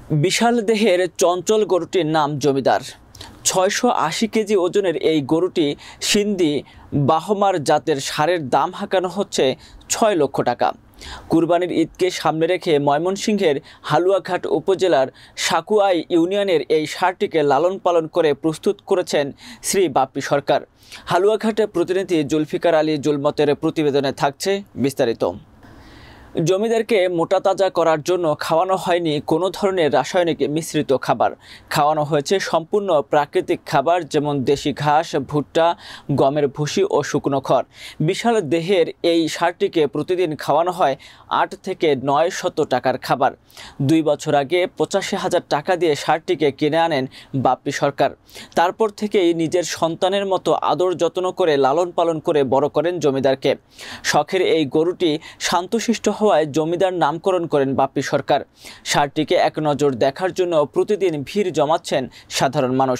বিশাল দেহের চঞ্চল গরুটির নাম জমিদার। ৬৮০ কেজি ওজনের এই গরুটি সিন্ধি বাহমার জাতের ষাঁড়ের দাম হাঁকানো হচ্ছে ৬ লক্ষ টাকা। কুরবানির ঈদকে সামনে রেখে ময়মনসিংহের হালুয়াঘাট উপজেলার সাকুয়াই ইউনিয়নের এই ষাঁড়টিকে লালন পালন করে প্রস্তুত করেছেন শ্রী বাপ্পি সরকার। হালুয়াঘাটের প্রতিনিধি জুলফিকার আলী জুলমতের প্রতিবেদনে থাকছে বিস্তারিত। জমিদারকে মোটা তাজা করার জন্য খাওয়ানো হয়নি কোনো ধরনের রাসায়নিক মিশ্রিত খাবার, খাওয়ানো হয়েছে সম্পূর্ণ প্রাকৃতিক খাবার, যেমন দেশি ঘাস, ভুট্টা, গমের ভুসি ও শুকনো খড়। বিশাল দেহের এই ষাঁড়টিকে প্রতিদিন খাওয়ানো হয় ৮ থেকে ৯০০ টাকার খাবার। ২ বছর আগে ৮৫,০০০ টাকা দিয়ে ষাঁড়টিকে কিনে আনেন বাপ্পি সরকার। তারপর থেকেই নিজের সন্তানের মতো আদর যত্ন করে লালন পালন করে বড় করেন জমিদারকে। শখের এই গরুটি শান্তশিষ্ট হওয়ায় জমিদার নামকরণ করেন বাপ্পি সরকার। ষাঁড়টিকে এক নজর দেখার জন্য প্রতিদিন ভিড় জমাচ্ছেন সাধারণ মানুষ।